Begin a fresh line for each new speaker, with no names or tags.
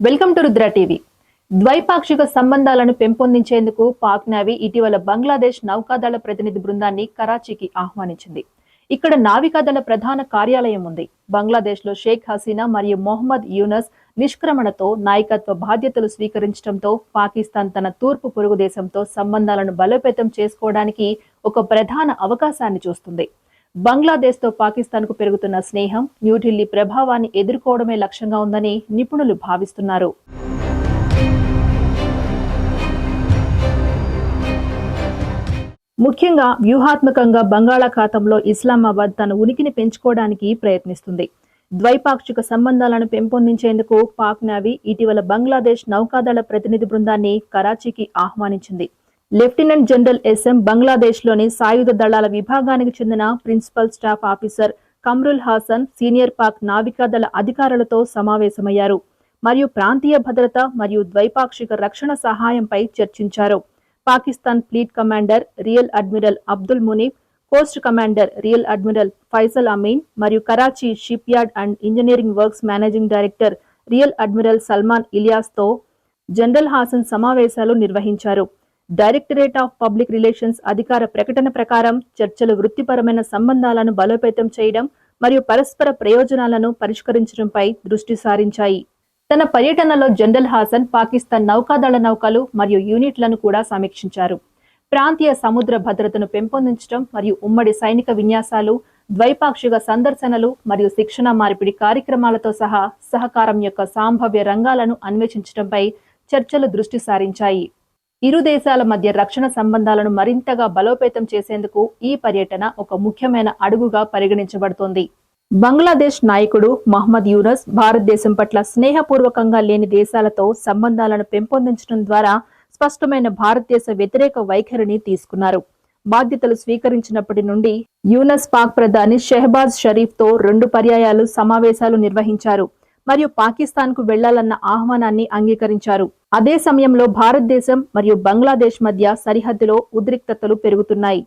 Welcome to Rudra TV. ద్వైపాక్షిక సంబంధాలను పెంపొందించేందుకు పాక్ నేవీ ఇటీవల బంగ్లాదేశ్ నౌకాదళ ప్రతినిధి బృందాన్ని కరాచీకి ఆహ్వానించింది. ఇక్కడ నావికాదళ ప్రధాన కార్యాలయం ఉంది. బంగ్లాదేశ్ లో షేక్ హసీనా మరియు మొహమ్మద్ యూనస్ నిష్క్రమణతో నాయకత్వ బాధ్యతలు స్వీకరించడంతో పాకిస్తాన్ తన తూర్పు పొరుగు దేశంతో సంబంధాలను బలోపేతం చేసుకోవడానికి ఒక ప్రధాన అవకాశాన్ని చూస్తుంది. బంగ్లాదేశ్ తో పాకిస్తాన్ కు పెరుగుతున్న స్నేహం న్యూఢిల్లీ ప్రభావాన్ని ఎదుర్కోవడమే లక్ష్యంగా ఉందని నిపుణులు భావిస్తున్నారు. ముఖ్యంగా వ్యూహాత్మకంగా బంగాళాఖాతంలో ఇస్లామాబాద్ తన ఉనికిని పెంచుకోవడానికి ప్రయత్నిస్తుంది. ద్వైపాక్షిక సంబంధాలను పెంపొందించేందుకు పాక్ నేవీ ఇటీవల బంగ్లాదేశ్ నౌకాదళ ప్రతినిధి బృందాన్ని కరాచీకి ఆహ్వానించింది. లెఫ్టినెంట్ జనరల్ ఎస్ఎం బంగ్లాదేశ్లోని సాయుధ దళాల విభాగానికి చెందిన principal staff officer Kamrul Hasan senior Pak నావికాదళ అధికారులతో సమావేశమయ్యారు మరియు ప్రాంతీయ భద్రత మరియు ద్వైపాక్షిక రక్షణ సహాయంపై చర్చించారు. Pakistan fleet commander rear admiral Abdul Munif, coast commander rear admiral Faisal Amin మరియు Karachi ship yard and engineering works managing director rear admiral Salman ఇలియాస్తో జనరల్ హాసన్ సమావేశాలు నిర్వహించారు. డైరెక్టరేట్ ఆఫ్ పబ్లిక్ రిలేషన్స్ అధికార ప్రకటన ప్రకారం చర్చలు వృత్తిపరమైన సంబంధాలను బలోపేతం చేయడం మరియు పరస్పర ప్రయోజనాలను పరిష్కరించడంపై దృష్టి సారించాయి. తన పర్యటనలో జనరల్ హాసన్ పాకిస్తాన్ నౌకాదళ నౌకలు మరియు యూనిట్లను కూడా సమీక్షించారు. ప్రాంతీయ సముద్ర భద్రతను పెంపొందించడం మరియు ఉమ్మడి సైనిక విన్యాసాలు, ద్వైపాక్షిక సందర్శనలు మరియు శిక్షణ మార్పిడి కార్యక్రమాలతో సహా సహకారం యొక్క సంభావ్య రంగాలను అన్వేషించడంపై చర్చలు దృష్టి సారించాయి. ఇరు దేశాల మధ్య రక్షణ సంబంధాలను మరింతగా బలోపేతం చేసేందుకు ఈ పర్యటన ఒక ముఖ్యమైన అడుగుగా పరిగణించబడుతోంది. బంగ్లాదేశ్ నాయకుడు మహమ్మద్ యూనస్ భారతదేశం పట్ల స్నేహపూర్వకంగా లేని దేశాలతో సంబంధాలను పెంపొందించడం ద్వారా స్పష్టమైన భారతదేశ వ్యతిరేక వైఖరిని తీసుకున్నారు. బాధ్యతలు స్వీకరించినప్పటి నుండి యూనస్ పాక్ ప్రధాని షెహబాజ్ షరీఫ్ తో 2 పర్యాయాలు సమావేశాలు నిర్వహించారు మరియు పాకిస్తాన్ కు వెళ్లాలన్న ఆహ్వానాన్ని అంగీకరించారు. అదే సమయంలో భారతదేశం మరియు బంగ్లాదేశ్ మధ్య సరిహద్దులో ఉద్రిక్తతలు పెరుగుతున్నాయి.